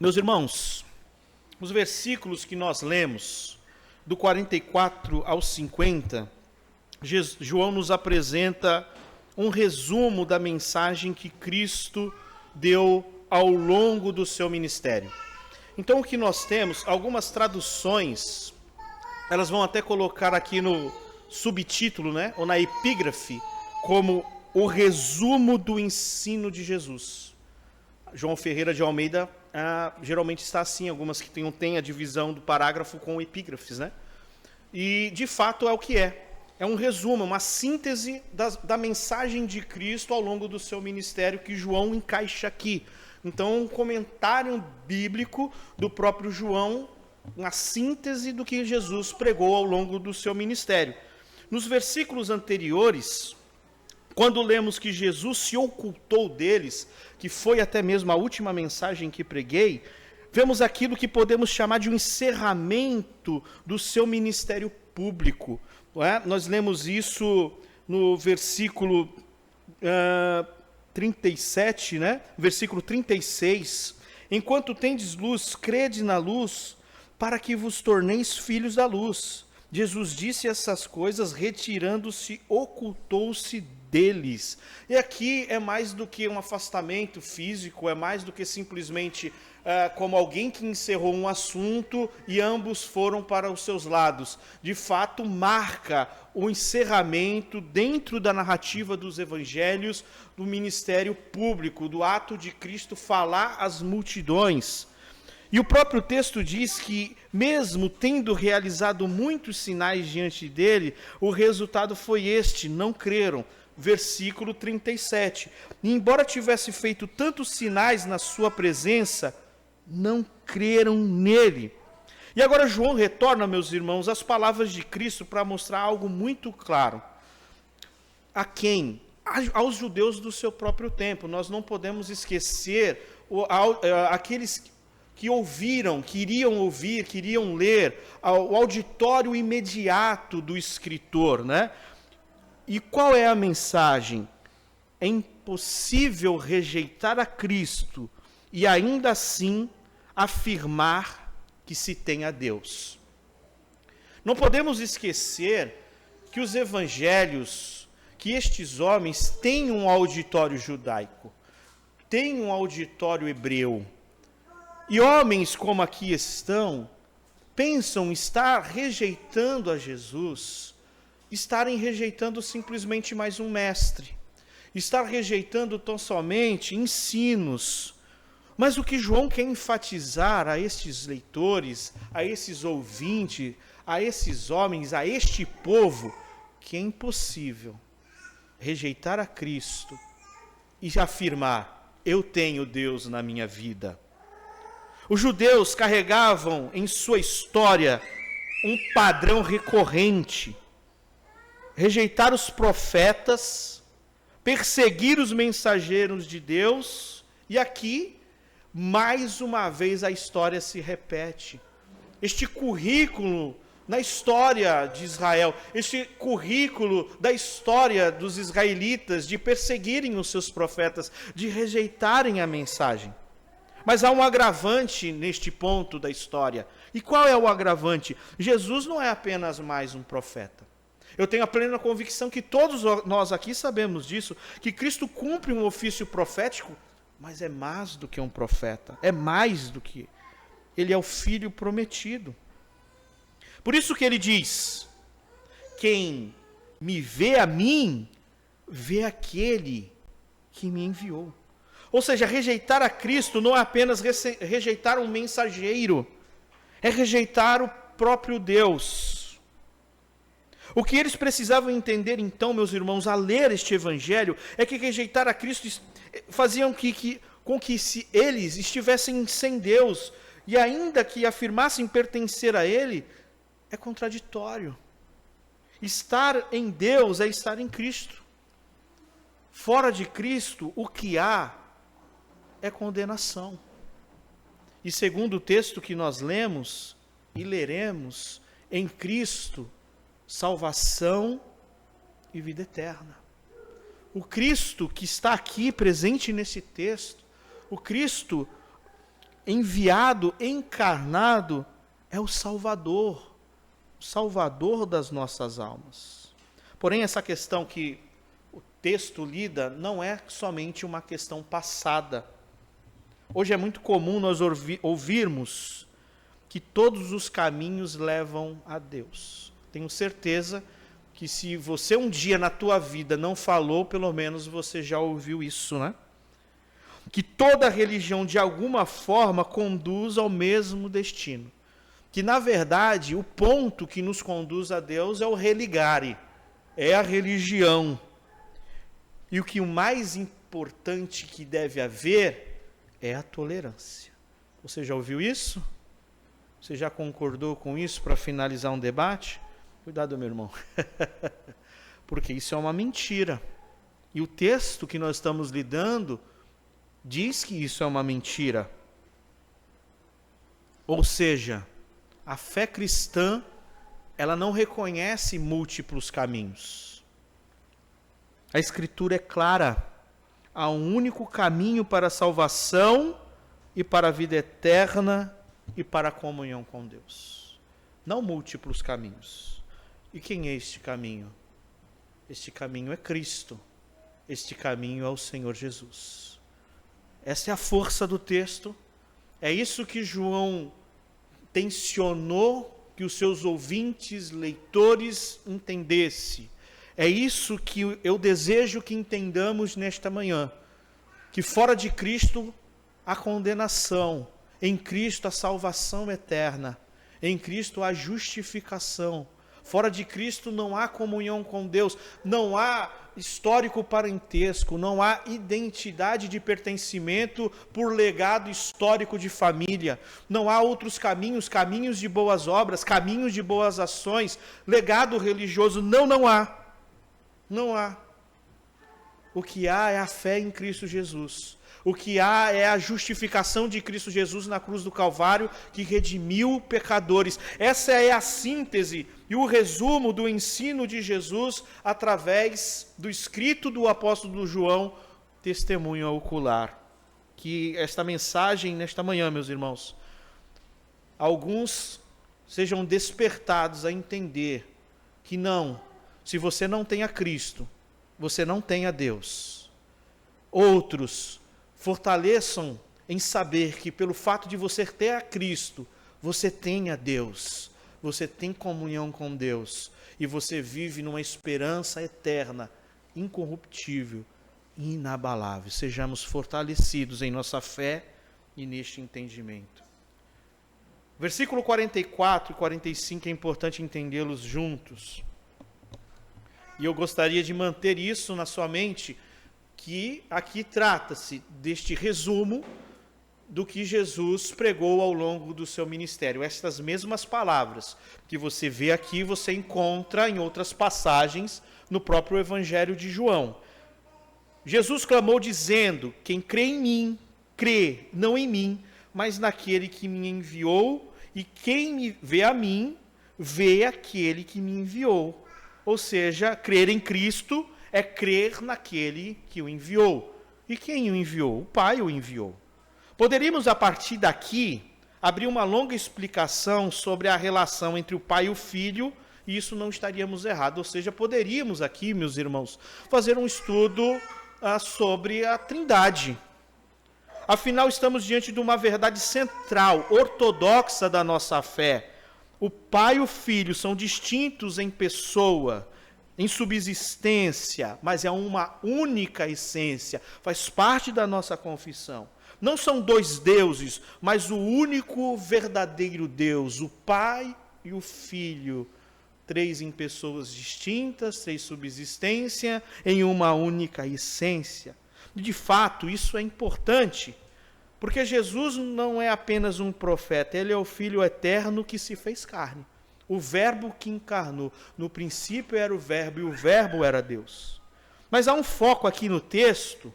Meus irmãos, os versículos que nós lemos, do 44 ao 50, João nos apresenta um resumo da mensagem que Cristo deu ao longo do seu ministério. Então, o que nós temos, algumas traduções, elas vão até colocar aqui no subtítulo, né, ou na epígrafe, como o resumo do ensino de Jesus. João Ferreira de Almeida geralmente está assim, algumas que tem a divisão do parágrafo com epígrafes, né? E, de fato, é o que é. É um resumo, uma síntese da mensagem de Cristo ao longo do seu ministério que João encaixa aqui. Então, um comentário bíblico do próprio João, uma síntese do que Jesus pregou ao longo do seu ministério. Nos versículos anteriores, quando lemos que Jesus se ocultou deles, que foi até mesmo a última mensagem que preguei, vemos aquilo que podemos chamar de um encerramento do seu ministério público. Não é? Nós lemos isso no versículo 37, né? Versículo 36. Enquanto tendes luz, crede na luz, para que vos torneis filhos da luz. Jesus disse essas coisas, retirando-se, ocultou-se deles. E aqui é mais do que um afastamento físico, é mais do que simplesmente como alguém que encerrou um assunto e ambos foram para os seus lados. De fato, marca o encerramento dentro da narrativa dos evangelhos, do ministério público, do ato de Cristo falar às multidões. E o próprio texto diz que, mesmo tendo realizado muitos sinais diante dele, o resultado foi este: não creram. Versículo 37. E embora tivesse feito tantos sinais na sua presença, não creram nele. E agora João retorna, meus irmãos, às palavras de Cristo para mostrar algo muito claro. A quem? Aos judeus do seu próprio tempo. Nós não podemos esquecer aqueles que ouviram, queriam ouvir, queriam ler, o auditório imediato do escritor, né? E qual é a mensagem? É impossível rejeitar a Cristo e ainda assim afirmar que se tem a Deus. Não podemos esquecer que os evangelhos, que estes homens têm um auditório judaico, têm um auditório hebreu. E homens como aqui estão, pensam estar rejeitando a Jesus, estarem rejeitando simplesmente mais um mestre, estar rejeitando tão somente ensinos. Mas o que João quer enfatizar a estes leitores, a esses ouvintes, a esses homens, a este povo, que é impossível rejeitar a Cristo e afirmar: eu tenho Deus na minha vida. Os judeus carregavam em sua história um padrão recorrente: rejeitar os profetas, perseguir os mensageiros de Deus, e aqui, mais uma vez, a história se repete. Este currículo na história de Israel, este currículo da história dos israelitas de perseguirem os seus profetas, de rejeitarem a mensagem. Mas há um agravante neste ponto da história. E qual é o agravante? Jesus não é apenas mais um profeta. Eu tenho a plena convicção que todos nós aqui sabemos disso, que Cristo cumpre um ofício profético, mas é mais do que um profeta, é mais do que. Ele é o Filho prometido. Por isso que ele diz: quem me vê a mim, vê aquele que me enviou. Ou seja, rejeitar a Cristo não é apenas rejeitar um mensageiro, é rejeitar o próprio Deus. O que eles precisavam entender, então, meus irmãos, a ler este evangelho, é que rejeitar a Cristo faziam com que eles estivessem sem Deus, e ainda que afirmassem pertencer a Ele, é contraditório. Estar em Deus é estar em Cristo. Fora de Cristo, o que há é condenação. E segundo o texto que nós lemos e leremos, em Cristo, salvação e vida eterna. O Cristo que está aqui presente nesse texto, o Cristo enviado, encarnado, é o Salvador das nossas almas. Porém, essa questão que o texto lida não é somente uma questão passada. Hoje é muito comum nós ouvirmos que todos os caminhos levam a Deus. Tenho certeza que se você um dia na tua vida não falou, pelo menos você já ouviu isso, né? Que toda religião de alguma forma conduz ao mesmo destino. Que na verdade o ponto que nos conduz a Deus é o religare, é a religião. E o que o mais importante que deve haver é a tolerância. Você já ouviu isso? Você já concordou com isso para finalizar um debate? Cuidado, meu irmão. Porque isso é uma mentira. E o texto que nós estamos lidando diz que isso é uma mentira. Ou seja, a fé cristã, ela não reconhece múltiplos caminhos. A Escritura é clara. Há um único caminho para a salvação e para a vida eterna e para a comunhão com Deus. Não múltiplos caminhos. E quem é este caminho? Este caminho é Cristo. Este caminho é o Senhor Jesus. Essa é a força do texto. É isso que João tensionou que os seus ouvintes, leitores, entendessem. É isso que eu desejo que entendamos nesta manhã. Que fora de Cristo há condenação. Em Cristo a salvação eterna. Em Cristo a justificação. Fora de Cristo não há comunhão com Deus. Não há histórico parentesco. Não há identidade de pertencimento por legado histórico de família. Não há outros caminhos, caminhos de boas obras, caminhos de boas ações, legado religioso. Não há. Não há. O que há é a fé em Cristo Jesus. O que há é a justificação de Cristo Jesus na cruz do Calvário, que redimiu pecadores. Essa é a síntese e o resumo do ensino de Jesus através do escrito do apóstolo João, testemunho ocular. Que esta mensagem, nesta manhã, meus irmãos, alguns sejam despertados a entender que não, se você não tem a Cristo, você não tem a Deus. Outros fortaleçam em saber que pelo fato de você ter a Cristo, você tem a Deus, você tem comunhão com Deus, e você vive numa esperança eterna, incorruptível e inabalável. Sejamos fortalecidos em nossa fé e neste entendimento. Versículo 44 e 45 é importante entendê-los juntos. E eu gostaria de manter isso na sua mente, que aqui trata-se deste resumo do que Jesus pregou ao longo do seu ministério. Estas mesmas palavras que você vê aqui, você encontra em outras passagens no próprio Evangelho de João. Jesus clamou dizendo: quem crê em mim, crê não em mim, mas naquele que me enviou, e quem me vê a mim, vê aquele que me enviou. Ou seja, crer em Cristo é crer naquele que o enviou. E quem o enviou? O Pai o enviou. Poderíamos, a partir daqui, abrir uma longa explicação sobre a relação entre o Pai e o Filho, e isso não estaríamos errados. Ou seja, poderíamos aqui, meus irmãos, fazer um estudo sobre a Trindade. Afinal, estamos diante de uma verdade central, ortodoxa da nossa fé. O Pai e o Filho são distintos em pessoa, em subsistência, mas é uma única essência, faz parte da nossa confissão. Não são dois deuses, mas o único verdadeiro Deus, o Pai e o Filho, três em pessoas distintas, três subsistência, em uma única essência. De fato, isso é importante, porque Jesus não é apenas um profeta, ele é o Filho eterno que se fez carne. O verbo que encarnou. No princípio era o verbo e o verbo era Deus. Mas há um foco aqui no texto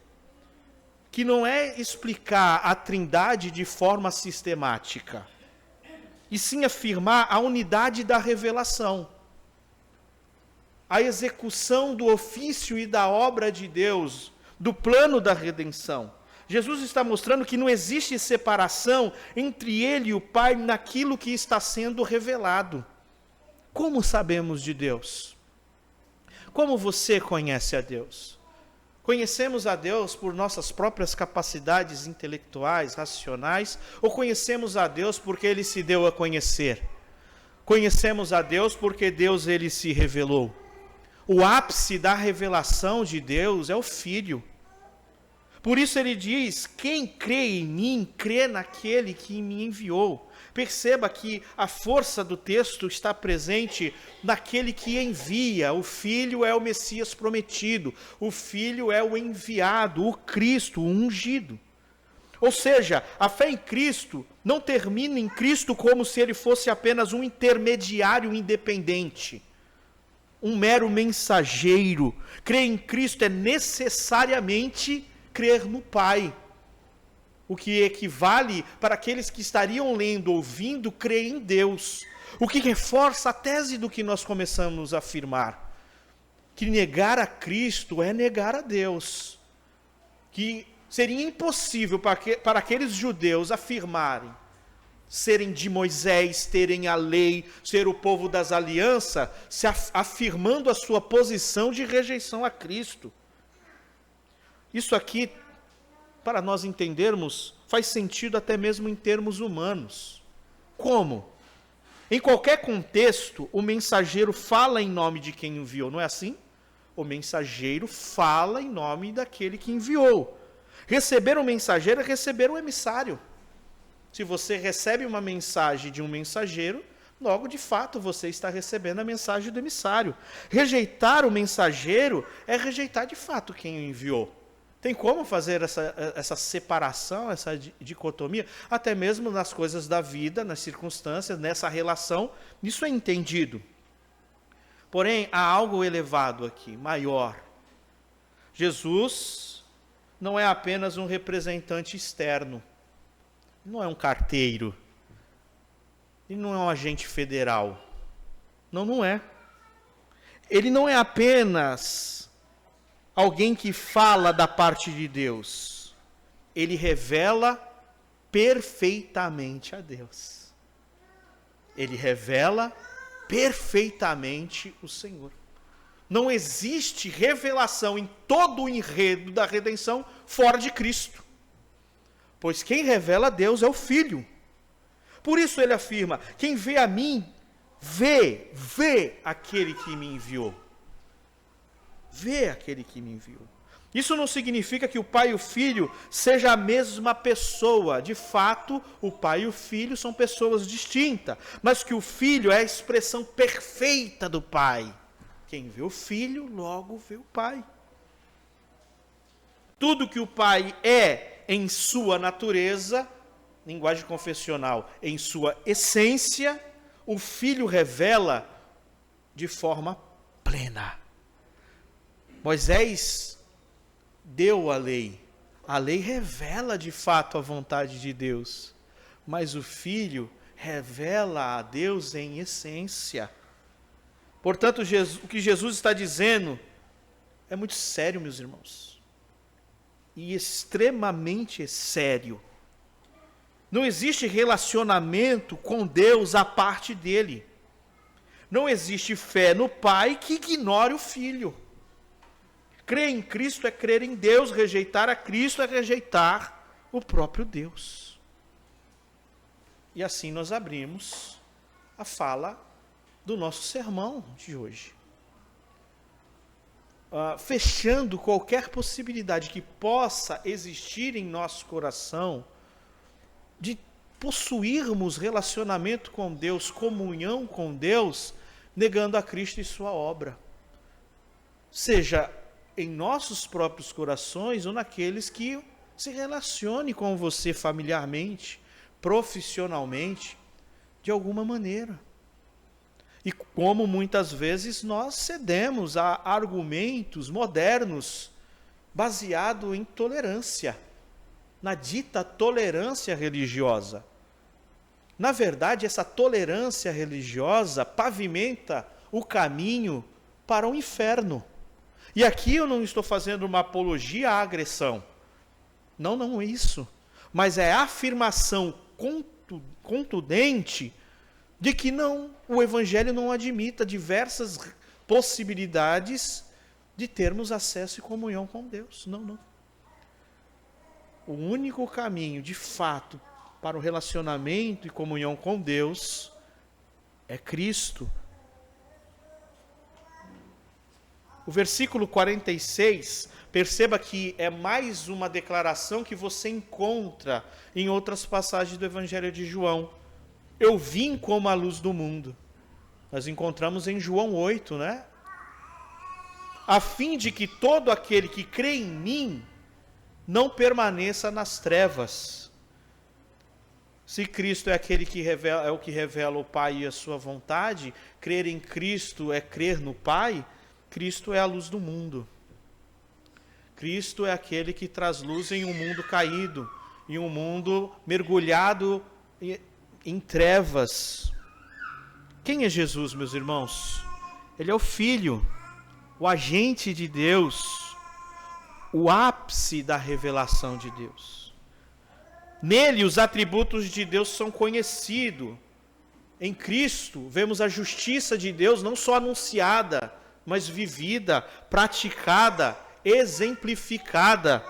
que não é explicar a Trindade de forma sistemática, e sim afirmar a unidade da revelação, a execução do ofício e da obra de Deus, do plano da redenção. Jesus está mostrando que não existe separação entre ele e o Pai naquilo que está sendo revelado. Como sabemos de Deus? Como você conhece a Deus? Conhecemos a Deus por nossas próprias capacidades intelectuais, racionais, ou conhecemos a Deus porque Ele se deu a conhecer? Conhecemos a Deus porque Deus Ele se revelou. O ápice da revelação de Deus é o Filho. Por isso ele diz, quem crê em mim, crê naquele que me enviou. Perceba que a força do texto está presente naquele que envia. O Filho é o Messias prometido. O Filho é o enviado, o Cristo, o ungido. Ou seja, a fé em Cristo não termina em Cristo como se ele fosse apenas um intermediário independente, um mero mensageiro. Crer em Cristo é necessariamente crer no Pai. O que equivale para aqueles que estariam lendo, ouvindo, crer em Deus. O que reforça a tese do que nós começamos a afirmar. Que negar a Cristo é negar a Deus. Que seria impossível para aqueles judeus afirmarem, serem de Moisés, terem a lei, ser o povo das alianças, se afirmando a sua posição de rejeição a Cristo. Isso aqui, para nós entendermos, faz sentido até mesmo em termos humanos. Como? Em qualquer contexto, o mensageiro fala em nome de quem enviou, não é assim? O mensageiro fala em nome daquele que enviou. Receber o mensageiro é receber o emissário. Se você recebe uma mensagem de um mensageiro, logo de fato você está recebendo a mensagem do emissário. Rejeitar o mensageiro é rejeitar de fato quem o enviou. Tem como fazer essa separação, essa dicotomia? Até mesmo nas coisas da vida, nas circunstâncias, nessa relação, isso é entendido. Porém, há algo elevado aqui, maior. Jesus não é apenas um representante externo, não é um carteiro, ele não é um agente federal. Não é. Ele não é apenas alguém que fala da parte de Deus. Ele revela perfeitamente a Deus. Ele revela perfeitamente o Senhor. Não existe revelação em todo o enredo da redenção fora de Cristo. Pois quem revela a Deus é o Filho. Por isso ele afirma, quem vê a mim, vê aquele que me enviou. Vê aquele que me enviou. Isso não significa que o Pai e o Filho sejam a mesma pessoa. De fato, o Pai e o Filho são pessoas distintas. Mas que o Filho é a expressão perfeita do Pai. Quem vê o Filho, logo vê o Pai. Tudo que o Pai é em sua natureza, linguagem confessional, em sua essência, o Filho revela de forma plena. Moisés deu a lei revela de fato a vontade de Deus, mas o Filho revela a Deus em essência. Portanto, o que Jesus está dizendo é muito sério, meus irmãos, e extremamente sério. Não existe relacionamento com Deus à parte dele. Não existe fé no Pai que ignore o Filho. Crer em Cristo é crer em Deus, rejeitar a Cristo é rejeitar o próprio Deus. E assim nós abrimos a fala do nosso sermão de hoje. Fechando qualquer possibilidade que possa existir em nosso coração de possuirmos relacionamento com Deus, comunhão com Deus, negando a Cristo e sua obra. Seja em nossos próprios corações ou naqueles que se relacione com você familiarmente, profissionalmente, de alguma maneira. E como muitas vezes nós cedemos a argumentos modernos baseados em tolerância, na dita tolerância religiosa. Na verdade, essa tolerância religiosa pavimenta o caminho para o inferno. E aqui eu não estou fazendo uma apologia à agressão. Não é isso. Mas é a afirmação contundente de que não, o Evangelho não admita diversas possibilidades de termos acesso e comunhão com Deus. Não. O único caminho, de fato, para o relacionamento e comunhão com Deus é Cristo. O versículo 46, perceba que é mais uma declaração que você encontra em outras passagens do Evangelho de João. Eu vim como a luz do mundo. Nós encontramos em João 8, né? A fim de que todo aquele que crê em mim não permaneça nas trevas. Se Cristo é aquele que revela, é o que revela o Pai e a sua vontade, crer em Cristo é crer no Pai, Cristo é a luz do mundo. Cristo é aquele que traz luz em um mundo caído, em um mundo mergulhado em trevas. Quem é Jesus, meus irmãos? Ele é o Filho, o agente de Deus, o ápice da revelação de Deus. Nele os atributos de Deus são conhecidos. Em Cristo vemos a justiça de Deus não só anunciada, mas vivida, praticada, exemplificada.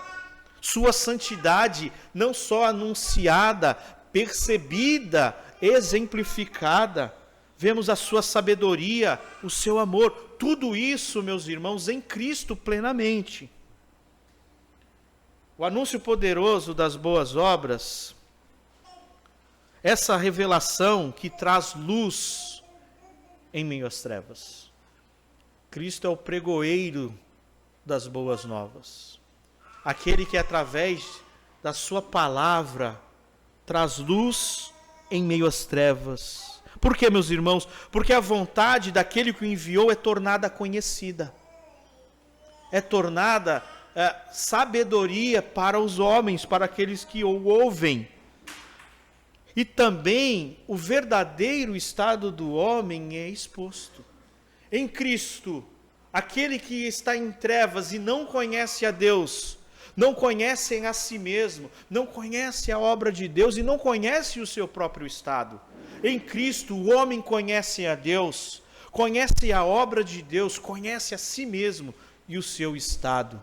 Sua santidade não só anunciada, percebida, exemplificada. Vemos a sua sabedoria, o seu amor. Tudo isso, meus irmãos, em Cristo plenamente. O anúncio poderoso das boas obras, essa revelação que traz luz em meio às trevas. Cristo é o pregoeiro das boas novas. Aquele que através da sua palavra traz luz em meio às trevas. Por quê, meus irmãos? Porque a vontade daquele que o enviou é tornada conhecida. É tornada sabedoria para os homens, para aqueles que o ouvem. E também o verdadeiro estado do homem é exposto. Em Cristo, aquele que está em trevas e não conhece a Deus, não conhece a si mesmo, não conhece a obra de Deus e não conhece o seu próprio estado. Em Cristo, o homem conhece a Deus, conhece a obra de Deus, conhece a si mesmo e o seu estado.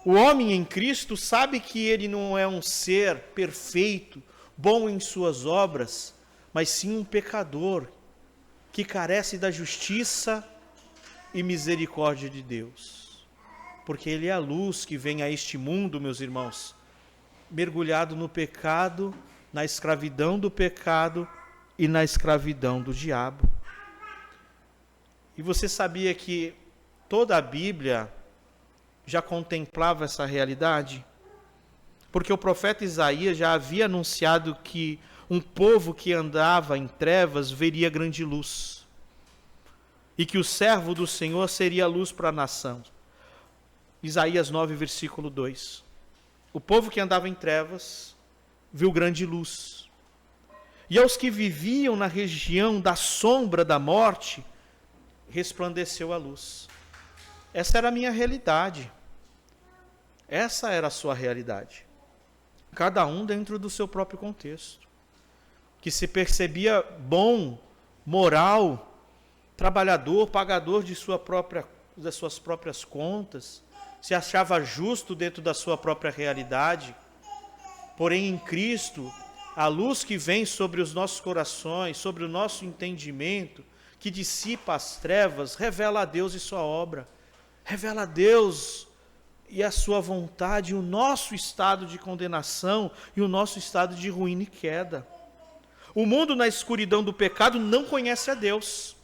O homem em Cristo sabe que ele não é um ser perfeito, bom em suas obras, mas sim um pecador, que carece da justiça e misericórdia de Deus. Porque ele é a luz que vem a este mundo, meus irmãos, mergulhado no pecado, na escravidão do pecado e na escravidão do diabo. E você sabia que toda a Bíblia já contemplava essa realidade? Porque o profeta Isaías já havia anunciado que um povo que andava em trevas veria grande luz. E que o servo do Senhor seria luz para a nação. Isaías 9, versículo 2. O povo que andava em trevas viu grande luz. E aos que viviam na região da sombra da morte, resplandeceu a luz. Essa era a minha realidade. Essa era a sua realidade. Cada um dentro do seu próprio contexto. Que se percebia bom, moral, trabalhador, pagador das suas próprias contas, se achava justo dentro da sua própria realidade. Porém, em Cristo, a luz que vem sobre os nossos corações, sobre o nosso entendimento, que dissipa as trevas, revela a Deus e sua obra. Revela a Deus e a sua vontade, o nosso estado de condenação e o nosso estado de ruína e queda. O mundo na escuridão do pecado não conhece a Deus.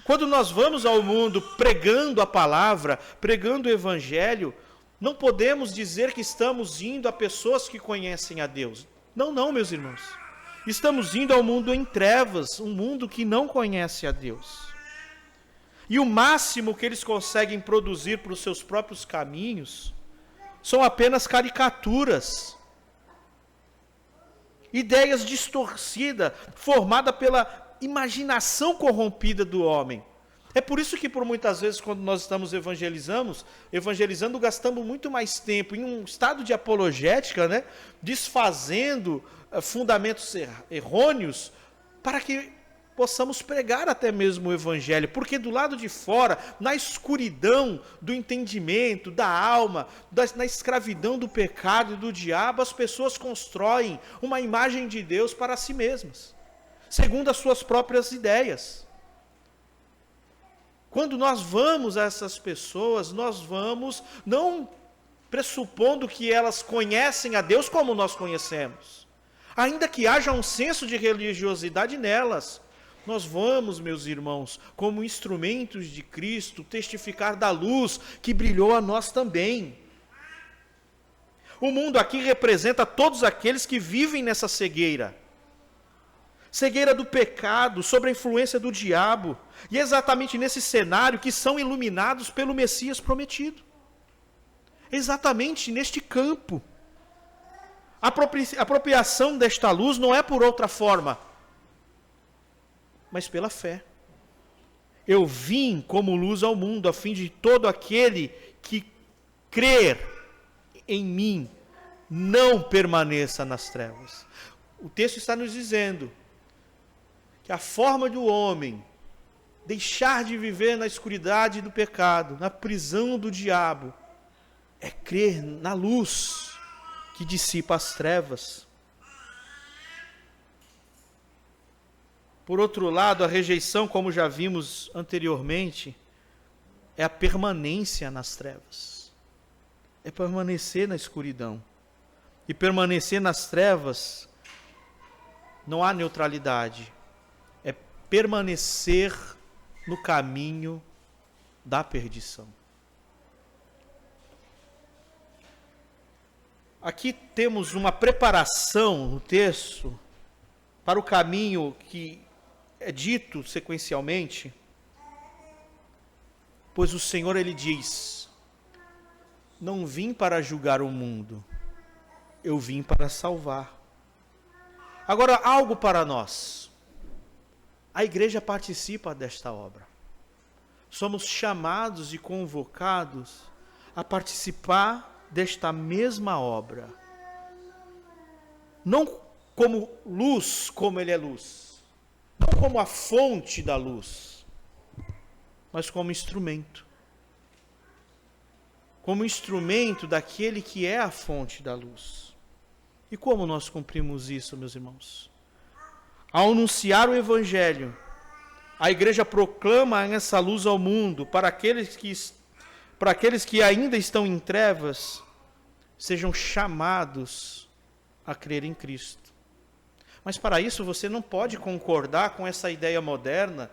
Quando nós vamos ao mundo pregando a palavra, pregando o evangelho, não podemos dizer que estamos indo a pessoas que conhecem a Deus. Não, meus irmãos. Estamos indo ao mundo em trevas, um mundo que não conhece a Deus. E o máximo que eles conseguem produzir para os seus próprios caminhos são apenas caricaturas, ideias distorcidas, formadas pela imaginação corrompida do homem. É por isso que, por muitas vezes, quando nós estamos evangelizando, gastamos muito mais tempo em um estado de apologética, né? Desfazendo fundamentos errôneos, para que possamos pregar até mesmo o evangelho. Porque do lado de fora, na escuridão do entendimento, da alma, na escravidão do pecado e do diabo, as pessoas constroem uma imagem de Deus para si mesmas, segundo as suas próprias ideias. Quando nós vamos a essas pessoas, nós vamos não pressupondo que elas conhecem a Deus como nós conhecemos, ainda que haja um senso de religiosidade nelas. Nós vamos, meus irmãos, como instrumentos de Cristo, testificar da luz que brilhou a nós também. O mundo aqui representa todos aqueles que vivem nessa cegueira do pecado, sob a influência do diabo. E é exatamente nesse cenário que são iluminados pelo Messias prometido. Exatamente neste campo. A apropriação desta luz não é por outra forma, mas pela fé. Eu vim como luz ao mundo, a fim de todo aquele que crer em mim não permaneça nas trevas. O texto está nos dizendo que a forma do homem deixar de viver na escuridade do pecado, na prisão do diabo, é crer na luz que dissipa as trevas. Por outro lado, a rejeição, como já vimos anteriormente, é a permanência nas trevas. É permanecer na escuridão. E permanecer nas trevas, não há neutralidade. Permanecer no caminho da perdição. Aqui temos uma preparação no texto para o caminho que é dito sequencialmente, pois o Senhor, ele diz: não vim para julgar o mundo, eu vim para salvar. Agora, algo para nós. A igreja participa desta obra. Somos chamados e convocados a participar desta mesma obra. Não como luz, como ele é luz. Não como a fonte da luz, mas como instrumento. Como instrumento daquele que é a fonte da luz. E como nós cumprimos isso, meus irmãos? Ao anunciar o Evangelho, a igreja proclama essa luz ao mundo para aqueles que ainda estão em trevas, sejam chamados a crer em Cristo. Mas para isso você não pode concordar com essa ideia moderna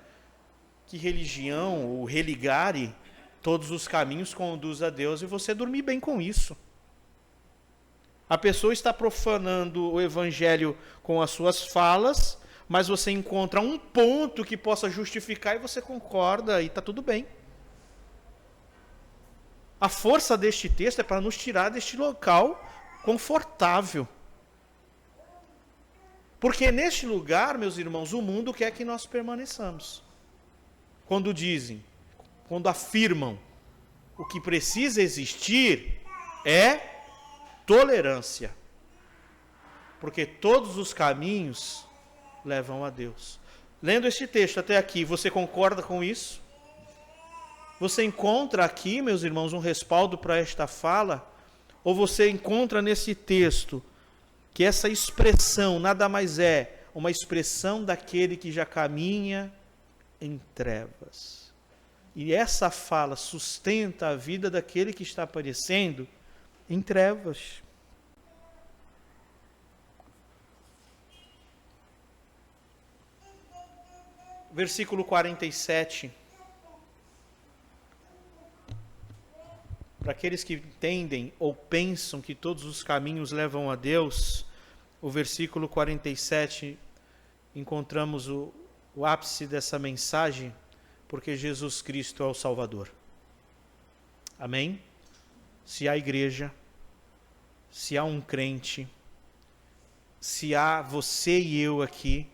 que religião, ou religare, todos os caminhos conduz a Deus, e você dormir bem com isso. A pessoa está profanando o Evangelho com as suas falas, mas você encontra um ponto que possa justificar e você concorda e está tudo bem. A força deste texto é para nos tirar deste local confortável. Porque neste lugar, meus irmãos, o mundo quer que nós permaneçamos. Quando afirmam, o que precisa existir é tolerância. Porque todos os caminhos levam a Deus. Lendo este texto até aqui, você concorda com isso? Você encontra aqui, meus irmãos, um respaldo para esta fala? Ou você encontra nesse texto que essa expressão nada mais é uma expressão daquele que já caminha em trevas? E essa fala sustenta a vida daquele que está aparecendo em trevas. Versículo 47. Para aqueles que entendem ou pensam que todos os caminhos levam a Deus, o versículo 47, encontramos o ápice dessa mensagem, porque Jesus Cristo é o Salvador. Amém? Se há igreja, se há um crente, se há você e eu aqui,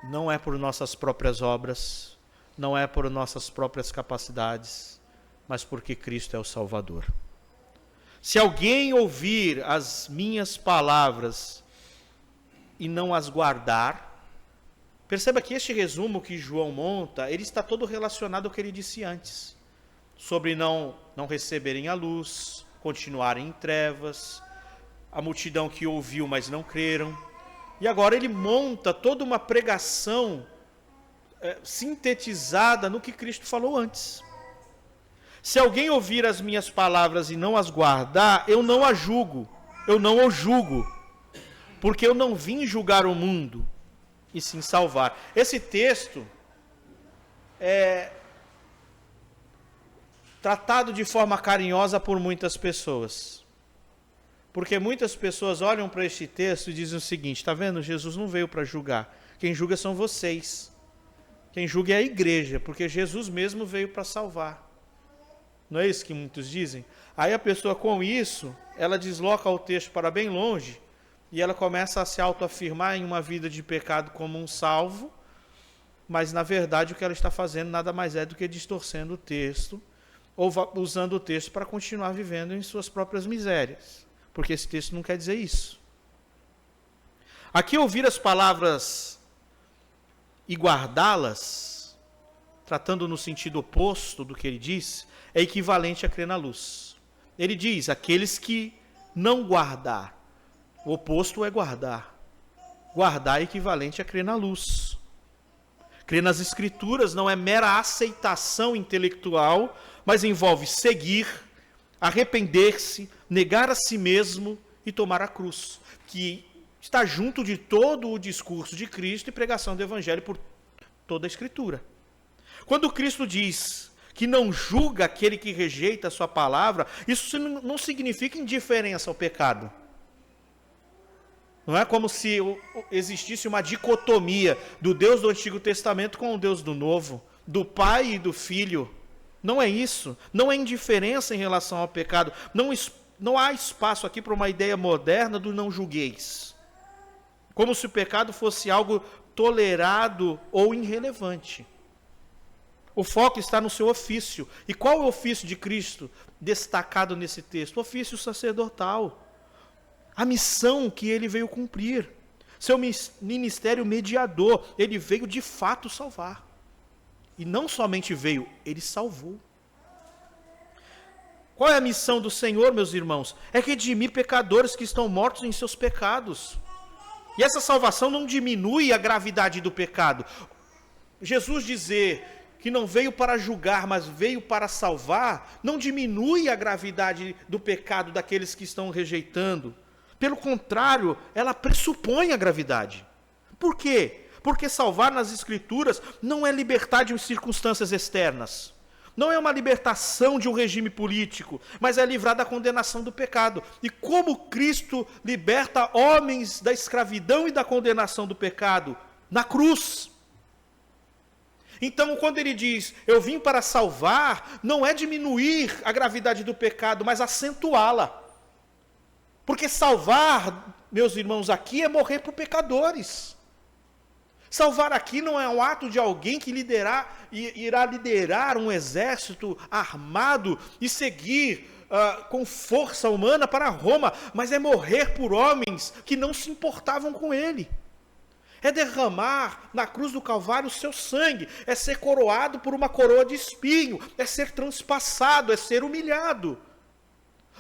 não é por nossas próprias obras, não é por nossas próprias capacidades, mas porque Cristo é o Salvador. Se alguém ouvir as minhas palavras e não as guardar, perceba que este resumo que João monta, ele está todo relacionado ao que ele disse antes, sobre não receberem a luz, continuarem em trevas, a multidão que ouviu, mas não creram. E agora ele monta toda uma pregação sintetizada no que Cristo falou antes. Se alguém ouvir as minhas palavras e não as guardar, eu não a julgo, eu não o julgo, porque eu não vim julgar o mundo, e sim salvar. Esse texto é tratado de forma carinhosa por muitas pessoas. Porque muitas pessoas olham para este texto e dizem o seguinte: está vendo? Jesus não veio para julgar. Quem julga são vocês. Quem julga é a igreja, porque Jesus mesmo veio para salvar. Não é isso que muitos dizem? Aí a pessoa, com isso, ela desloca o texto para bem longe e ela começa a se autoafirmar em uma vida de pecado como um salvo, mas na verdade o que ela está fazendo nada mais é do que distorcendo o texto ou usando o texto para continuar vivendo em suas próprias misérias, porque esse texto não quer dizer isso. Aqui, ouvir as palavras e guardá-las, tratando no sentido oposto do que ele diz, é equivalente a crer na luz. Ele diz: aqueles que não guardar. O oposto é guardar. Guardar é equivalente a crer na luz. Crer nas Escrituras não é mera aceitação intelectual, mas envolve seguir, arrepender-se, negar a si mesmo e tomar a cruz, que está junto de todo o discurso de Cristo e pregação do Evangelho por toda a Escritura. Quando Cristo diz que não julga aquele que rejeita a sua palavra, isso não significa indiferença ao pecado. Não é como se existisse uma dicotomia do Deus do Antigo Testamento com o Deus do Novo, do Pai e do Filho. Não é isso. Não é indiferença em relação ao pecado. Não há espaço aqui para uma ideia moderna do não julgueis. Como se o pecado fosse algo tolerado ou irrelevante. O foco está no seu ofício. E qual é o ofício de Cristo destacado nesse texto? O ofício sacerdotal. A missão que ele veio cumprir. Seu ministério mediador. Ele veio de fato salvar. E não somente veio, ele salvou. Qual é a missão do Senhor, meus irmãos? É redimir pecadores que estão mortos em seus pecados. E essa salvação não diminui a gravidade do pecado. Jesus dizer que não veio para julgar, mas veio para salvar, não diminui a gravidade do pecado daqueles que estão rejeitando. Pelo contrário, ela pressupõe a gravidade. Por quê? Porque salvar nas Escrituras não é libertar de circunstâncias externas. Não é uma libertação de um regime político, mas é livrar da condenação do pecado. E como Cristo liberta homens da escravidão e da condenação do pecado? Na cruz. Então, quando ele diz, eu vim para salvar, não é diminuir a gravidade do pecado, mas acentuá-la. Porque salvar, meus irmãos, aqui é morrer por pecadores. Salvar aqui não é um ato de alguém que irá liderar um exército armado e seguir com força humana para Roma, mas é morrer por homens que não se importavam com ele. É derramar na cruz do Calvário o seu sangue, é ser coroado por uma coroa de espinho, é ser transpassado, é ser humilhado.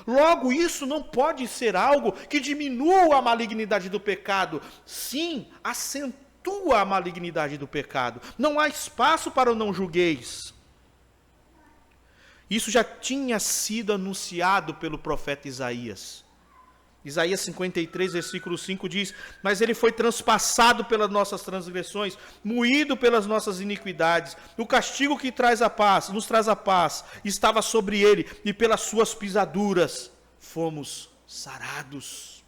Logo, isso não pode ser algo que diminua a malignidade do pecado. Sim, acentua a malignidade do pecado. Não há espaço para o não julgueis. Isso já tinha sido anunciado pelo profeta Isaías. Isaías 53, versículo 5 diz: mas ele foi transpassado pelas nossas transgressões, moído pelas nossas iniquidades. O castigo que nos traz a paz, estava sobre ele, e pelas suas pisaduras fomos sarados.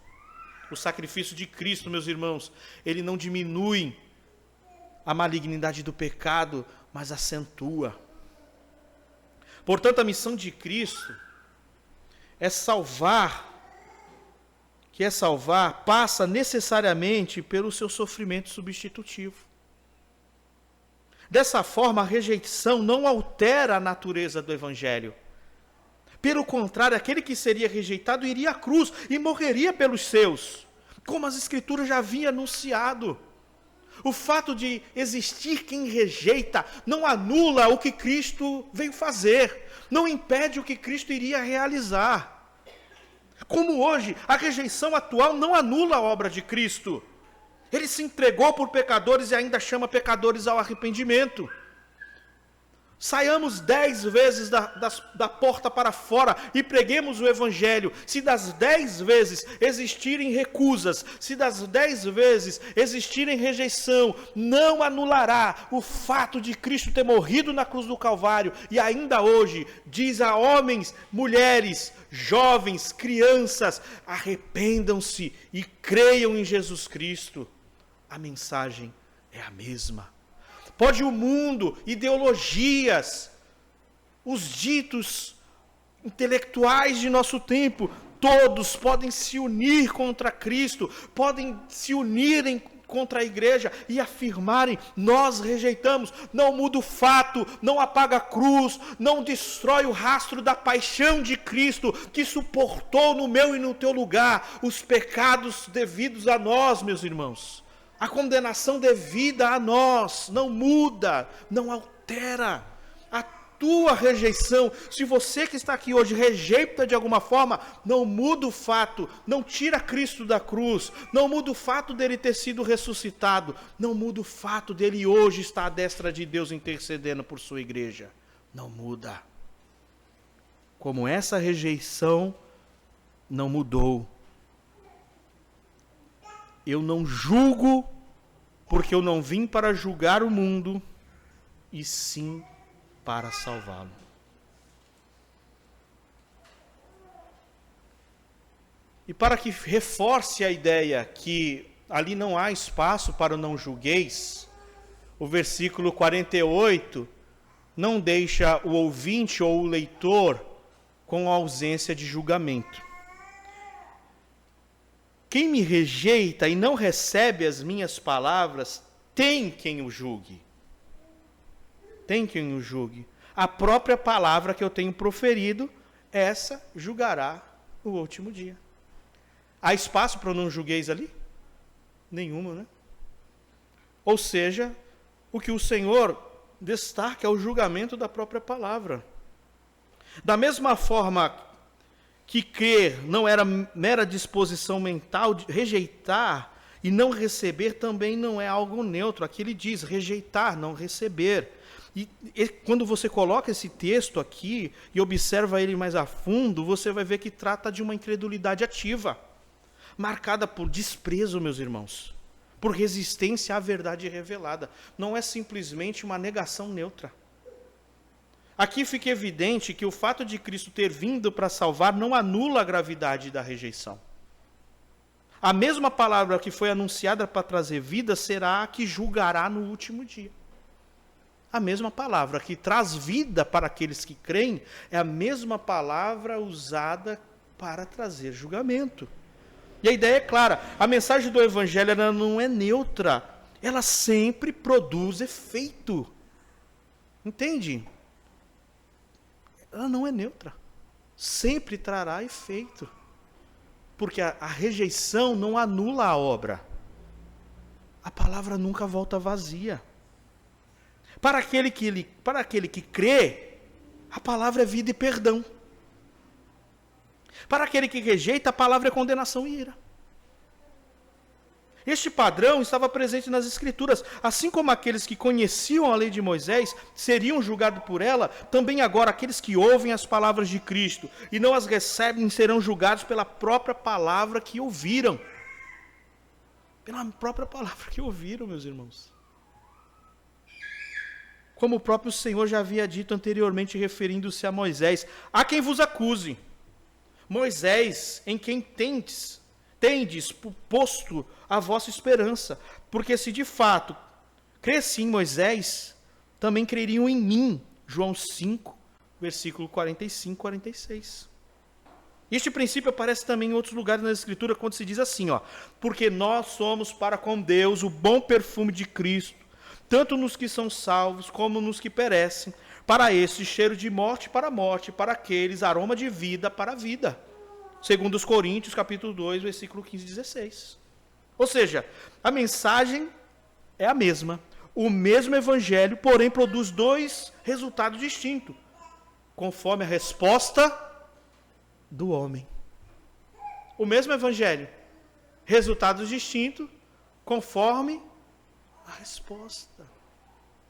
O sacrifício de Cristo, meus irmãos, ele não diminui a malignidade do pecado, mas acentua. Portanto, a missão de Cristo é salvar, passa necessariamente pelo seu sofrimento substitutivo. Dessa forma, a rejeição não altera a natureza do evangelho. Pelo contrário, aquele que seria rejeitado iria à cruz e morreria pelos seus, como as Escrituras já haviam anunciado. O fato de existir quem rejeita não anula o que Cristo veio fazer, não impede o que Cristo iria realizar. Como hoje, a rejeição atual não anula a obra de Cristo. Ele se entregou por pecadores e ainda chama pecadores ao arrependimento. Saiamos 10 vezes da porta para fora e preguemos o Evangelho. Se das 10 vezes existirem recusas, se das 10 vezes existirem rejeição, não anulará o fato de Cristo ter morrido na cruz do Calvário. E ainda hoje, diz a homens, mulheres, jovens, crianças, arrependam-se e creiam em Jesus Cristo. A mensagem é a mesma. Pode o mundo, ideologias, os ditos intelectuais de nosso tempo, todos podem se unir contra Cristo, podem se unirem contra a igreja e afirmarem: nós rejeitamos. Não muda o fato, não apaga a cruz, não destrói o rastro da paixão de Cristo, que suportou no meu e no teu lugar os pecados devidos a nós, meus irmãos. A condenação devida a nós não muda, não altera. A tua rejeição, se você que está aqui hoje rejeita de alguma forma, não muda o fato, não tira Cristo da cruz, não muda o fato dele ter sido ressuscitado, não muda o fato dele hoje estar à destra de Deus intercedendo por sua igreja. Não muda. Como essa rejeição não mudou. Eu não julgo, porque eu não vim para julgar o mundo, e sim para salvá-lo. E para que reforce a ideia que ali não há espaço para o não julgueis, o versículo 48 não deixa o ouvinte ou o leitor com a ausência de julgamento. Quem me rejeita e não recebe as minhas palavras, tem quem o julgue. Tem quem o julgue. A própria palavra que eu tenho proferido, essa julgará o último dia. Há espaço para o não julgueis ali? Nenhuma, né? Ou seja, o que o Senhor destaca é o julgamento da própria palavra. Da mesma forma que crer não era mera disposição mental, de rejeitar e não receber também não é algo neutro. Aqui ele diz rejeitar, não receber. E quando você coloca esse texto aqui e observa ele mais a fundo, você vai ver que trata de uma incredulidade ativa, marcada por desprezo, meus irmãos, por resistência à verdade revelada. Não é simplesmente uma negação neutra. Aqui fica evidente que o fato de Cristo ter vindo para salvar não anula a gravidade da rejeição. A mesma palavra que foi anunciada para trazer vida será a que julgará no último dia. A mesma palavra que traz vida para aqueles que creem é a mesma palavra usada para trazer julgamento. E a ideia é clara, a mensagem do Evangelho ela não é neutra, ela sempre produz efeito. Entende? Ela não é neutra, sempre trará efeito, porque a rejeição não anula a obra, a palavra nunca volta vazia. Para aquele que crê, a palavra é vida e perdão. Para aquele que rejeita, a palavra é condenação e ira. Este padrão estava presente nas Escrituras. Assim como aqueles que conheciam a lei de Moisés seriam julgados por ela, também agora aqueles que ouvem as palavras de Cristo e não as recebem serão julgados pela própria palavra que ouviram. Pela própria palavra que ouviram, meus irmãos. Como o próprio Senhor já havia dito anteriormente, referindo-se a Moisés: há quem vos acuse. Moisés, em quem tendes posto a vossa esperança, porque se de fato cresci em Moisés, também creriam em mim. João 5, versículo 45, 46. Este princípio aparece também em outros lugares na Escritura, quando se diz assim, porque nós somos para com Deus o bom perfume de Cristo, tanto nos que são salvos como nos que perecem. Para estes, cheiro de morte para a morte, para aqueles, aroma de vida para a vida. Segundo os Coríntios, capítulo 2, versículo 15 e 16. Ou seja, a mensagem é a mesma. O mesmo evangelho, porém, produz dois resultados distintos, conforme a resposta do homem. O mesmo evangelho, resultados distintos, conforme a resposta.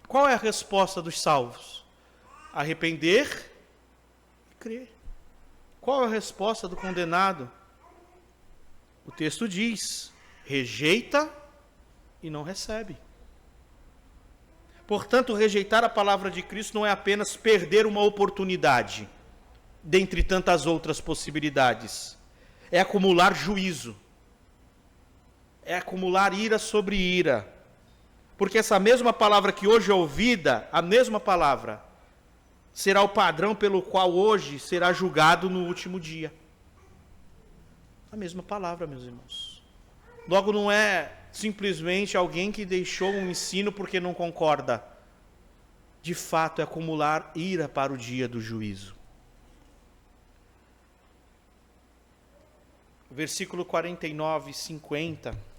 Qual é a resposta dos salvos? Arrepender e crer. Qual é a resposta do condenado? O texto diz: rejeita e não recebe. Portanto, rejeitar a palavra de Cristo não é apenas perder uma oportunidade, dentre tantas outras possibilidades. É acumular juízo. É acumular ira sobre ira. Porque essa mesma palavra que hoje é ouvida, a mesma palavra, será o padrão pelo qual hoje será julgado no último dia. A mesma palavra, meus irmãos. Logo, não é simplesmente alguém que deixou um ensino porque não concorda. De fato, é acumular ira para o dia do juízo. Versículo 49 e 50.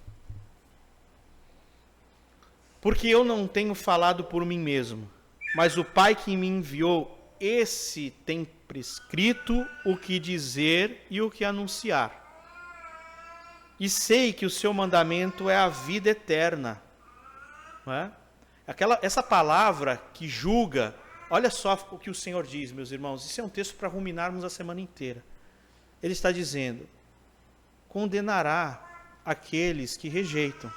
Porque eu não tenho falado por mim mesmo, mas o Pai que me enviou, esse tem prescrito o que dizer e o que anunciar. E sei que o seu mandamento é a vida eterna. Não é? Essa palavra que julga, olha só o que o Senhor diz, meus irmãos. Isso é um texto para ruminarmos a semana inteira. Ele está dizendo: condenará aqueles que rejeitam.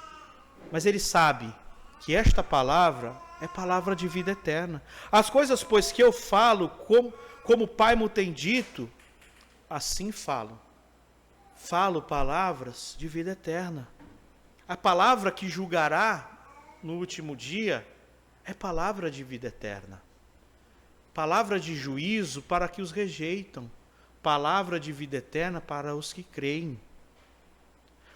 Mas ele sabe que esta palavra é palavra de vida eterna. As coisas, pois, que eu falo, como o Pai me tem dito, assim falo. Falo palavras de vida eterna. A palavra que julgará no último dia é palavra de vida eterna. Palavra de juízo para que os rejeitam. Palavra de vida eterna para os que creem.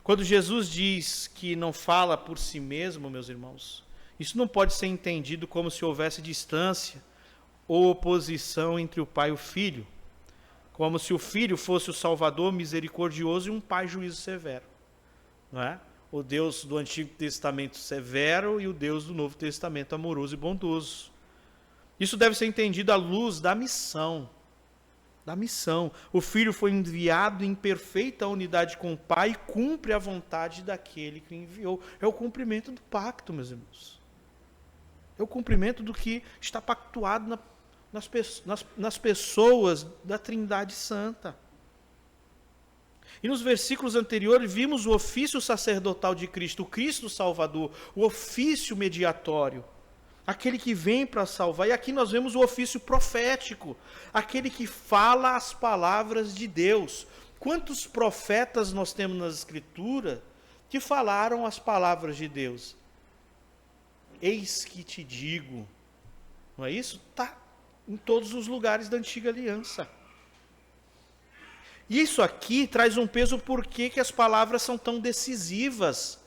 Quando Jesus diz que não fala por si mesmo, meus irmãos, isso não pode ser entendido como se houvesse distância ou oposição entre o pai e o filho, como se o filho fosse o Salvador misericordioso e um pai juízo severo, não é? O Deus do Antigo Testamento severo e o Deus do Novo Testamento amoroso e bondoso. Isso deve ser entendido à luz da missão. Da missão. O filho foi enviado em perfeita unidade com o pai e cumpre a vontade daquele que o enviou. É o cumprimento do pacto, meus irmãos. É o cumprimento do que está pactuado nas pessoas da Trindade Santa. E nos versículos anteriores vimos o ofício sacerdotal de Cristo, o Cristo Salvador, o ofício mediatório, aquele que vem para salvar. E aqui nós vemos o ofício profético, aquele que fala as palavras de Deus. Quantos profetas nós temos nas Escrituras que falaram as palavras de Deus? Eis que te digo, não é isso? Está em todos os lugares da antiga aliança. Isso aqui traz um peso, por que as palavras são tão decisivas.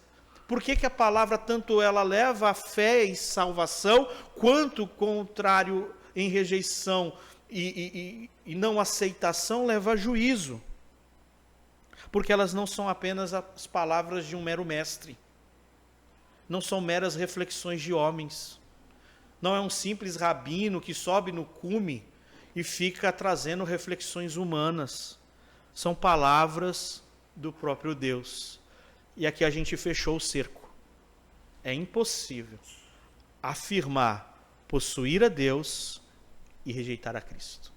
Por que a palavra, tanto ela leva a fé e salvação, quanto o contrário em rejeição e não aceitação leva a juízo. Porque elas não são apenas as palavras de um mero mestre. Não são meras reflexões de homens. Não é um simples rabino que sobe no cume e fica trazendo reflexões humanas. São palavras do próprio Deus. E aqui a gente fechou o cerco. É impossível afirmar possuir a Deus e rejeitar a Cristo.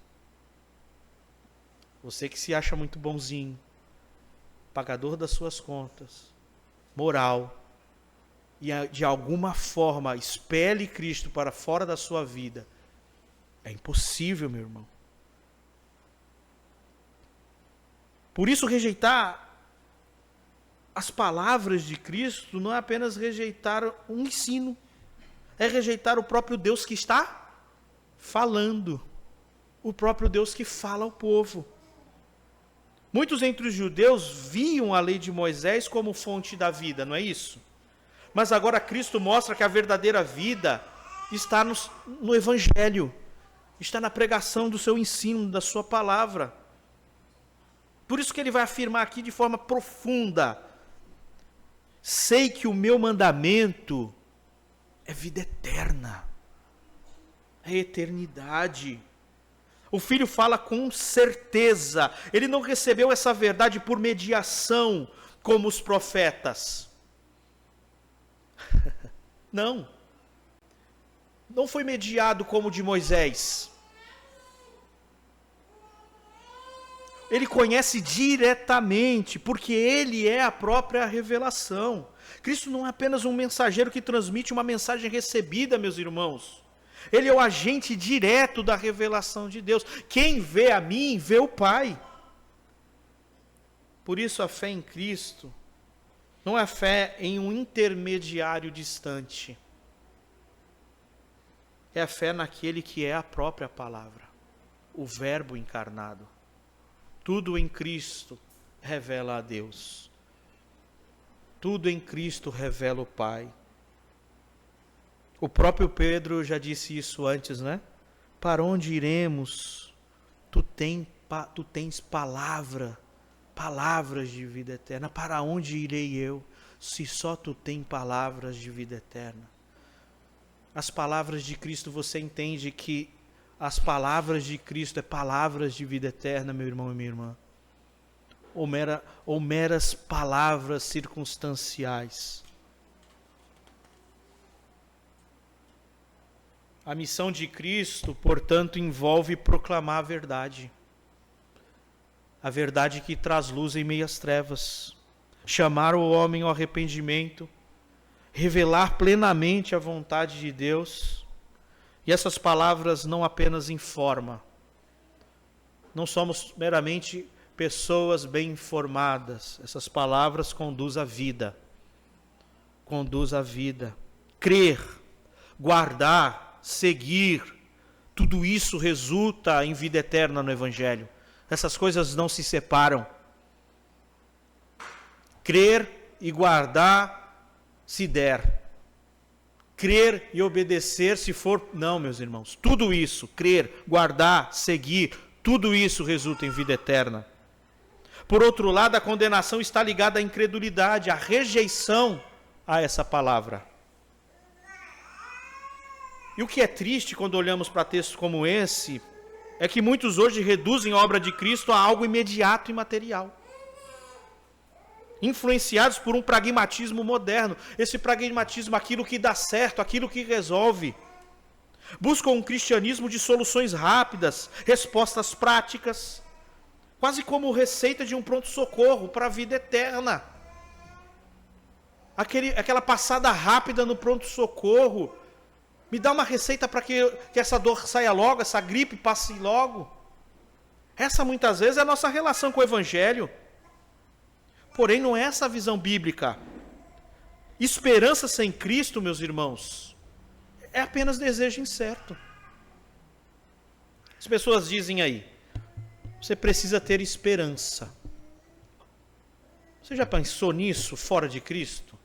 Você que se acha muito bonzinho, pagador das suas contas, moral, e de alguma forma expele Cristo para fora da sua vida, é impossível, meu irmão. Por isso, rejeitar as palavras de Cristo não é apenas rejeitar um ensino, é rejeitar o próprio Deus que está falando, o próprio Deus que fala ao povo. Muitos entre os judeus viam a lei de Moisés como fonte da vida, não é isso? Mas agora Cristo mostra que a verdadeira vida está no Evangelho, está na pregação do seu ensino, da sua palavra. Por isso que ele vai afirmar aqui de forma profunda: sei que o meu mandamento é vida eterna, é eternidade. O Filho fala com certeza, ele não recebeu essa verdade por mediação, como os profetas. Não foi mediado como o de Moisés. Ele conhece diretamente, porque ele é a própria revelação. Cristo não é apenas um mensageiro que transmite uma mensagem recebida, meus irmãos. Ele é o agente direto da revelação de Deus. Quem vê a mim, vê o Pai. Por isso a fé em Cristo não é fé em um intermediário distante. É a fé naquele que é a própria palavra, o Verbo encarnado. Tudo em Cristo revela a Deus. Tudo em Cristo revela o Pai. O próprio Pedro já disse isso antes, né? Para onde iremos? Tu tens palavras de vida eterna. Para onde irei eu, se só tu tens palavras de vida eterna? As palavras de Cristo, você entende que as palavras de Cristo é palavras de vida eterna, meu irmão e minha irmã? Ou meras palavras circunstanciais? A missão de Cristo, portanto, envolve proclamar a verdade que traz luz em meio às trevas, chamar o homem ao arrependimento, revelar plenamente a vontade de Deus. E essas palavras não apenas informam. Não somos meramente pessoas bem informadas. Essas palavras conduzem à vida. Crer, guardar, seguir, tudo isso resulta em vida eterna no Evangelho. Essas coisas não se separam. Crer e guardar, se der. Crer e obedecer, se for... Não, meus irmãos. Tudo isso, crer, guardar, seguir, tudo isso resulta em vida eterna. Por outro lado, a condenação está ligada à incredulidade, à rejeição a essa palavra. E o que é triste quando olhamos para textos como esse, é que muitos hoje reduzem a obra de Cristo a algo imediato e material. Influenciados por um pragmatismo moderno. Esse pragmatismo, aquilo que dá certo, aquilo que resolve. Buscam um cristianismo de soluções rápidas, respostas práticas, quase como receita de um pronto-socorro para a vida eterna. Aquela passada rápida no pronto-socorro. Me dá uma receita para que essa dor saia logo, essa gripe passe logo. Essa muitas vezes é a nossa relação com o Evangelho. Porém, não é essa a visão bíblica. Esperança sem Cristo, meus irmãos, é apenas desejo incerto. As pessoas dizem aí, você precisa ter esperança. Você já pensou nisso fora de Cristo?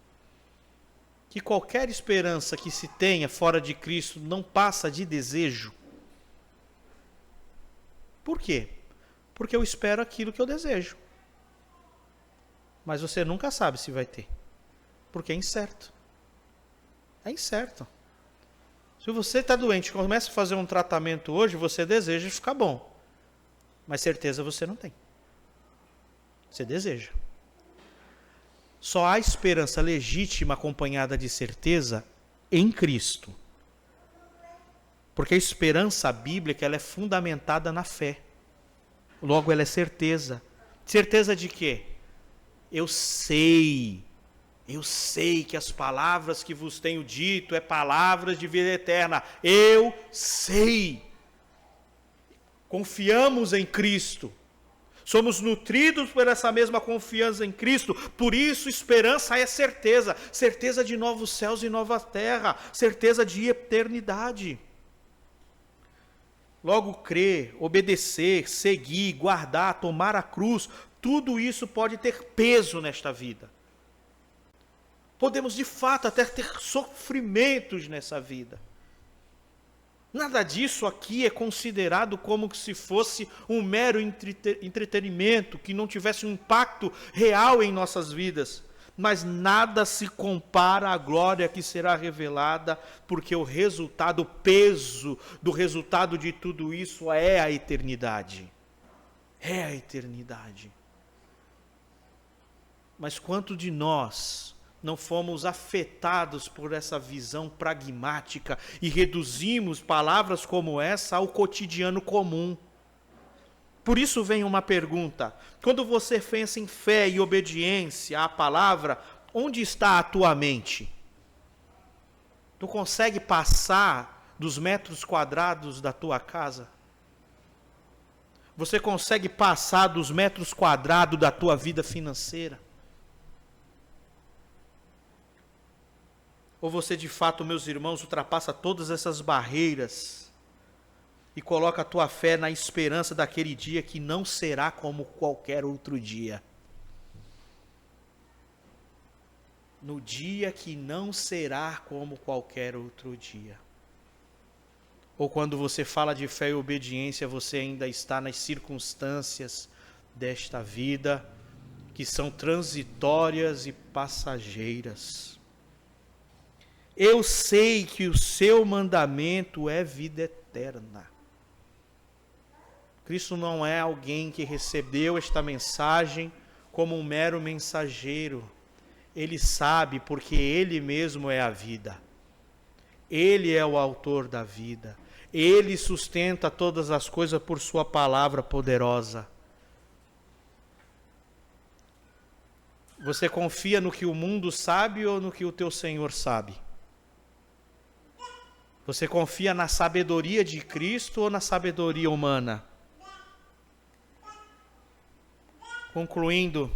Que qualquer esperança que se tenha fora de Cristo não passa de desejo. Por quê? Porque eu espero aquilo que eu desejo. Mas você nunca sabe se vai ter. Porque é incerto. É incerto. Se você está doente e começa a fazer um tratamento hoje, você deseja ficar bom. Mas certeza você não tem. Você deseja. Só há esperança legítima acompanhada de certeza em Cristo. Porque a esperança bíblica ela é fundamentada na fé. Logo, ela é certeza. Certeza de quê? Eu sei que as palavras que vos tenho dito é palavras de vida eterna. Eu sei. Confiamos em Cristo. Somos nutridos por essa mesma confiança em Cristo. Por isso, esperança é certeza. Certeza de novos céus e nova terra. Certeza de eternidade. Logo, crer, obedecer, seguir, guardar, tomar a cruz, tudo isso pode ter peso nesta vida. Podemos de fato até ter sofrimentos nessa vida. Nada disso aqui é considerado como se fosse um mero entretenimento, que não tivesse um impacto real em nossas vidas. Mas nada se compara à glória que será revelada, porque o resultado, o peso do resultado de tudo isso é a eternidade. É a eternidade. Mas quanto de nós não fomos afetados por essa visão pragmática e reduzimos palavras como essa ao cotidiano comum? Por isso vem uma pergunta: quando você pensa em fé e obediência à palavra, onde está a tua mente? Tu consegue passar dos metros quadrados da tua casa? Você consegue passar dos metros quadrados da tua vida financeira? Ou você de fato, meus irmãos, ultrapassa todas essas barreiras e coloca a tua fé na esperança daquele dia que não será como qualquer outro dia? No dia que não será como qualquer outro dia. Ou quando você fala de fé e obediência, você ainda está nas circunstâncias desta vida que são transitórias e passageiras. Eu sei que o seu mandamento é vida eterna. Cristo não é alguém que recebeu esta mensagem como um mero mensageiro. Ele sabe, porque Ele mesmo é a vida. Ele é o autor da vida. Ele sustenta todas as coisas por sua palavra poderosa. Você confia no que o mundo sabe ou no que o teu Senhor sabe? Você confia na sabedoria de Cristo ou na sabedoria humana? Concluindo,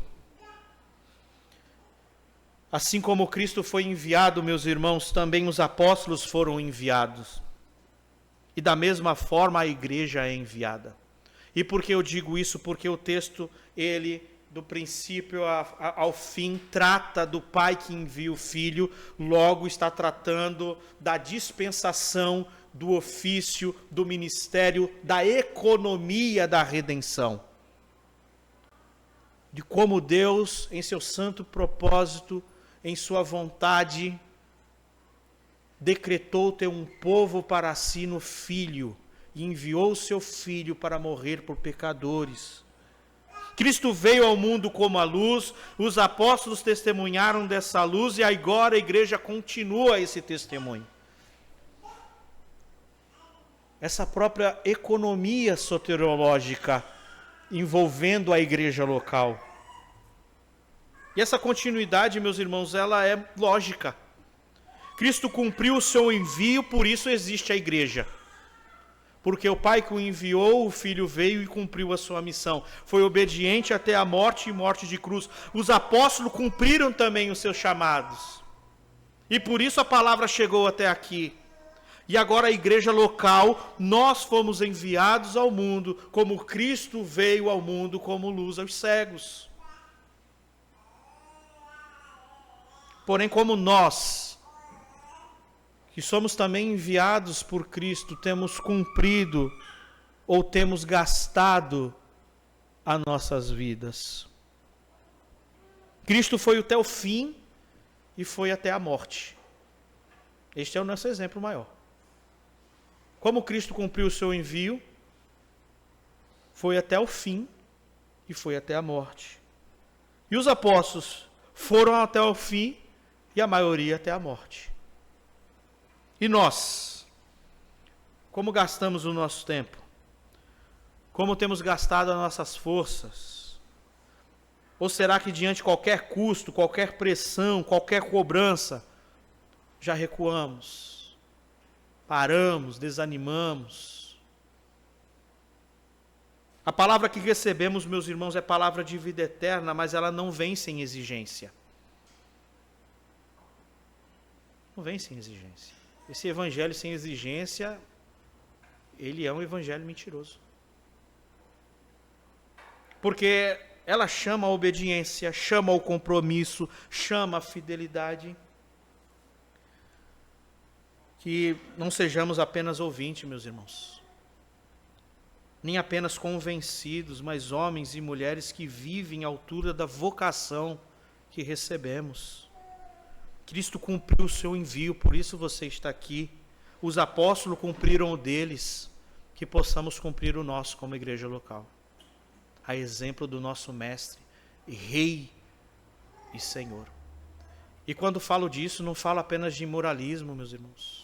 assim como Cristo foi enviado, meus irmãos, também os apóstolos foram enviados. E da mesma forma a igreja é enviada. E por que eu digo isso? Porque o texto, ele, do princípio ao fim, trata do Pai que envia o Filho, logo está tratando da dispensação, do ofício, do ministério, da economia da redenção. De como Deus, em seu santo propósito, em sua vontade, decretou ter um povo para si no Filho, e enviou o seu Filho para morrer por pecadores. Cristo veio ao mundo como a luz, os apóstolos testemunharam dessa luz e agora a igreja continua esse testemunho. Essa própria economia soteriológica envolvendo a igreja local. E essa continuidade, meus irmãos, ela é lógica. Cristo cumpriu o seu envio, por isso existe a igreja. Porque o Pai que o enviou, o Filho veio e cumpriu a sua missão. Foi obediente até a morte e morte de cruz. Os apóstolos cumpriram também os seus chamados. E por isso a palavra chegou até aqui. E agora a igreja local, nós fomos enviados ao mundo, como Cristo veio ao mundo como luz aos cegos. Porém, como nós, que somos também enviados por Cristo, temos cumprido ou temos gastado as nossas vidas. Cristo foi até o fim e foi até a morte. Este é o nosso exemplo maior. Como Cristo cumpriu o seu envio, foi até o fim e foi até a morte. E os apóstolos foram até o fim e a maioria até a morte. E nós, como gastamos o nosso tempo? Como temos gastado as nossas forças? Ou será que diante de qualquer custo, qualquer pressão, qualquer cobrança, já recuamos, paramos, desanimamos? A palavra que recebemos, meus irmãos, é palavra de vida eterna, mas ela não vem sem exigência. Não vem sem exigência. Esse evangelho sem exigência, ele é um evangelho mentiroso. Porque ela chama a obediência, chama o compromisso, chama a fidelidade. Que não sejamos apenas ouvintes, meus irmãos, nem apenas convencidos, mas homens e mulheres que vivem à altura da vocação que recebemos. Cristo cumpriu o seu envio, por isso você está aqui. Os apóstolos cumpriram o deles, que possamos cumprir o nosso como igreja local. A exemplo do nosso mestre, Rei e Senhor. E quando falo disso, não falo apenas de moralismo, meus irmãos.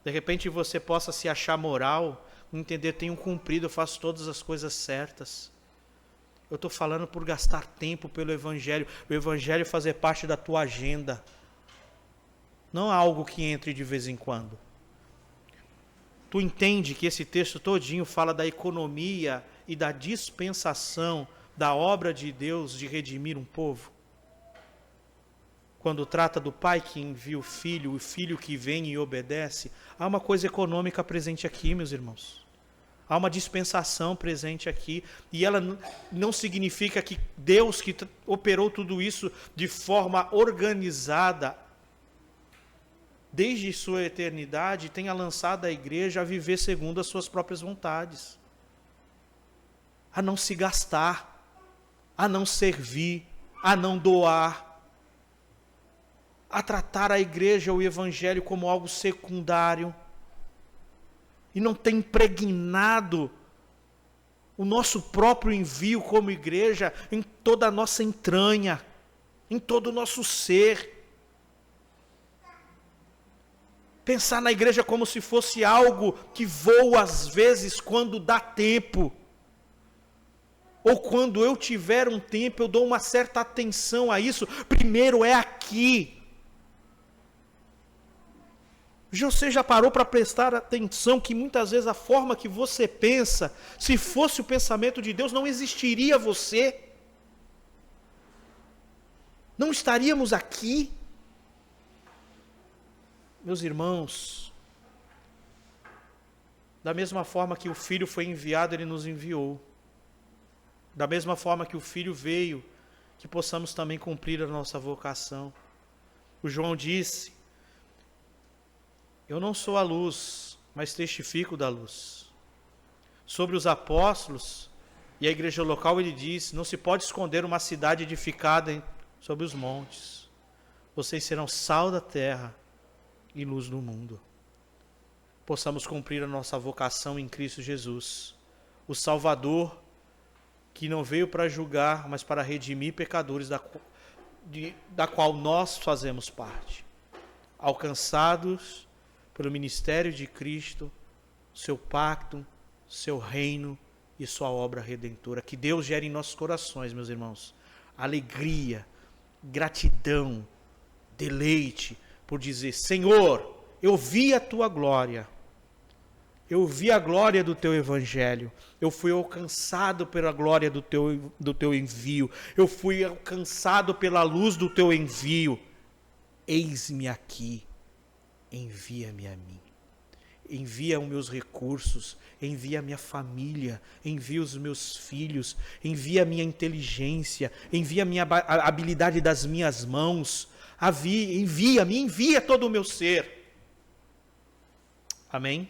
De repente você possa se achar moral, entender, tenho cumprido, eu faço todas as coisas certas. Eu estou falando por gastar tempo pelo Evangelho. O Evangelho fazer parte da tua agenda. Não é algo que entre de vez em quando. Tu entende que esse texto todinho fala da economia e da dispensação da obra de Deus de redimir um povo? Quando trata do pai que envia o filho que vem e obedece, há uma coisa econômica presente aqui, meus irmãos. Há uma dispensação presente aqui, e ela não significa que Deus que operou tudo isso de forma organizada, desde sua eternidade, tenha lançado a igreja a viver segundo as suas próprias vontades, a não se gastar, a não servir, a não doar, a tratar a igreja, o evangelho, como algo secundário, e não tem impregnado o nosso próprio envio como igreja em toda a nossa entranha, em todo o nosso ser. Pensar na igreja como se fosse algo que voa às vezes quando dá tempo, ou quando eu tiver um tempo, eu dou uma certa atenção a isso. Primeiro é aqui. Você já parou para prestar atenção que muitas vezes a forma que você pensa, se fosse o pensamento de Deus, não existiria você? Não estaríamos aqui? Meus irmãos, da mesma forma que o Filho foi enviado, Ele nos enviou. Da mesma forma que o Filho veio, que possamos também cumprir a nossa vocação. O João disse: eu não sou a luz, mas testifico da luz. Sobre os apóstolos e a igreja local, ele diz: não se pode esconder uma cidade edificada sobre os montes. Vocês serão sal da terra e luz do mundo. Possamos cumprir a nossa vocação em Cristo Jesus, o Salvador, que não veio para julgar, mas para redimir pecadores, da qual nós fazemos parte. Alcançados pelo ministério de Cristo, seu pacto, seu reino e sua obra redentora. Que Deus gere em nossos corações, meus irmãos, alegria, gratidão, deleite, por dizer: Senhor, eu vi a tua glória, eu vi a glória do teu evangelho, eu fui alcançado pela glória do teu envio, eu fui alcançado pela luz do teu envio. Eis-me aqui, envia-me a mim. Envia os meus recursos, envia a minha família, envia os meus filhos, envia a minha inteligência, envia a habilidade das minhas mãos, envia todo o meu ser. Amém?